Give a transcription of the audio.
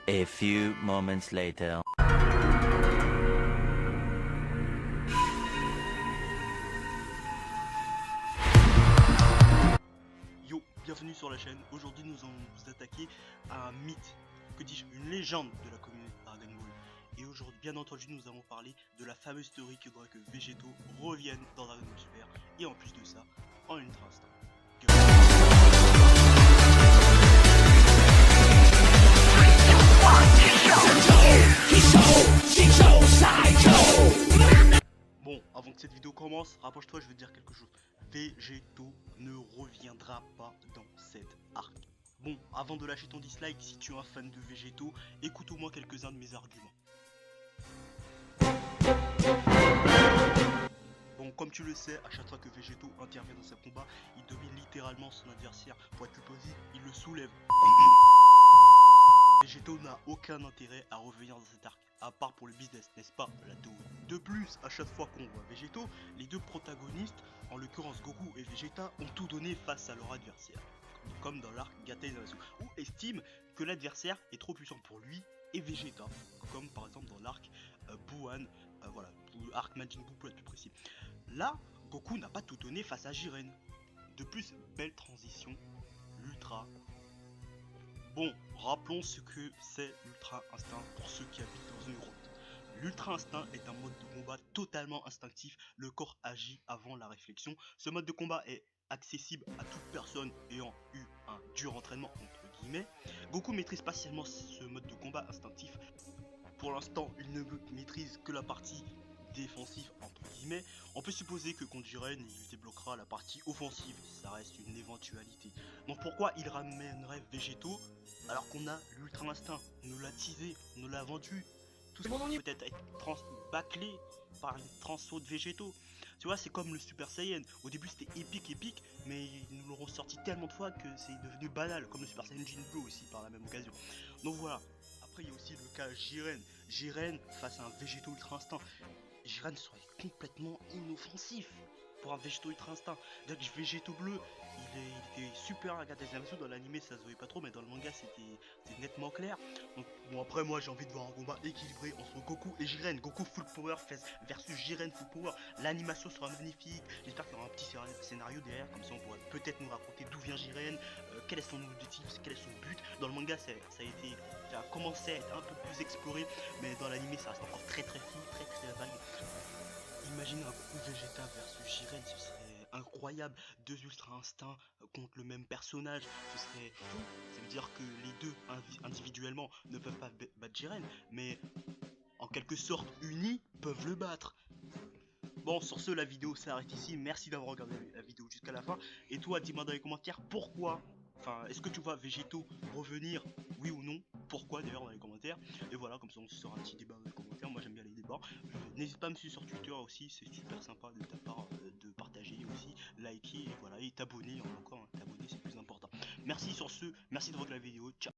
A few moments later. Yo, bienvenue sur la chaîne. Aujourd'hui nous allons nous attaquer à un mythe, que dis-je, une légende de la communauté Dragon Ball. Et aujourd'hui, bien entendu, nous allons parler de la fameuse théorie qui voudrait que Végéto revienne dans Dragon Ball Super. Et en plus de ça, en Ultra Instinct. Bon, avant que cette vidéo commence, rapproche-toi, je veux te dire quelque chose. Végéto ne reviendra pas dans cet arc. Bon, avant de lâcher ton dislike, si tu es un fan de Végéto, écoute au moins quelques-uns de mes arguments. Bon, comme tu le sais, à chaque fois que Végéto intervient dans ses combats, il domine littéralement son adversaire. Pour être plus précis, il le soulève. Végéto n'a aucun intérêt à revenir dans cet arc, à part pour le business, n'est-ce pas, la théorie. De plus, à chaque fois qu'on voit Végéto, les deux protagonistes, en l'occurrence Goku et Vegeta, ont tout donné face à leur adversaire, comme dans l'arc Gatai Zamasu, ou estiment que l'adversaire est trop puissant pour lui et Vegeta, comme par exemple dans l'arc Buan, voilà, ou arc Majin Buu pour être plus précis. Là, Goku n'a pas tout donné face à Jiren. De plus, belle transition, l'Ultra. Bon, rappelons ce que c'est l'Ultra Instinct pour ceux qui habitent dans une grotte. L'Ultra Instinct est un mode de combat totalement instinctif, le corps agit avant la réflexion. Ce mode de combat est accessible à toute personne ayant eu un dur entraînement entre guillemets. Goku maîtrise partiellement ce mode de combat instinctif. Pour l'instant, il ne maîtrise que la partie défensive entre guillemets. On peut supposer que contre Jiren, il débloquera la partie offensive, ça reste une éventualité. Donc pourquoi il ramènerait Végéto alors qu'on a l'Ultra Instinct? On nous l'a teasé, on nous l'a vendu. Tout ça peut-être être bâclé par une transfo de Végéto. Tu vois, c'est comme le Super Saiyan. Au début c'était épique, mais ils nous l'auront sorti tellement de fois que c'est devenu banal, comme le Super Saiyan Jin Blue aussi par la même occasion. Donc voilà. Après il y a aussi le cas Jiren. Jiren face à un Végéto Ultra Instinct. Jiren serait complètement inoffensif pour un Végéto Ultra Instinct. Donc Végéto bleu, il était super à regarder Zamasu. Dans l'anime ça se voyait pas trop, mais dans le manga c'était nettement clair. Donc bon, après moi j'ai envie de voir un combat équilibré entre Goku et Jiren. Goku full power versus Jiren full power. L'animation sera magnifique. J'espère qu'il y aura un petit scénario derrière, comme ça on pourrait peut-être nous raconter d'où vient Jiren, quel est son objectif, quel est son but. Dans le manga ça a commencé à être un peu plus exploré, mais dans l'anime ça reste encore très flou, très vague. Imaginez un Goku Vegeta versus Jiren, ce serait incroyable. Deux Ultra Instincts contre le même personnage, ce serait fou. Ça veut dire que les deux individuellement ne peuvent pas battre Jiren, mais en quelque sorte unis peuvent le battre. Bon, sur ce, la vidéo s'arrête ici. Merci d'avoir regardé la vidéo jusqu'à la fin. Et toi, dis-moi dans les commentaires pourquoi. Enfin, est-ce que tu vois Végéto revenir, oui ou non? Pourquoi d'ailleurs dans les commentaires? Et voilà, comme ça on se sera un petit débat dans les commentaires. Moi j'aime bien les débats. N'hésite pas à me suivre sur Twitter aussi, c'est super sympa de ta part de partager aussi, liker et voilà, et t'abonner encore. T'abonner c'est plus important. Merci sur ce, merci de regarder la vidéo. Ciao.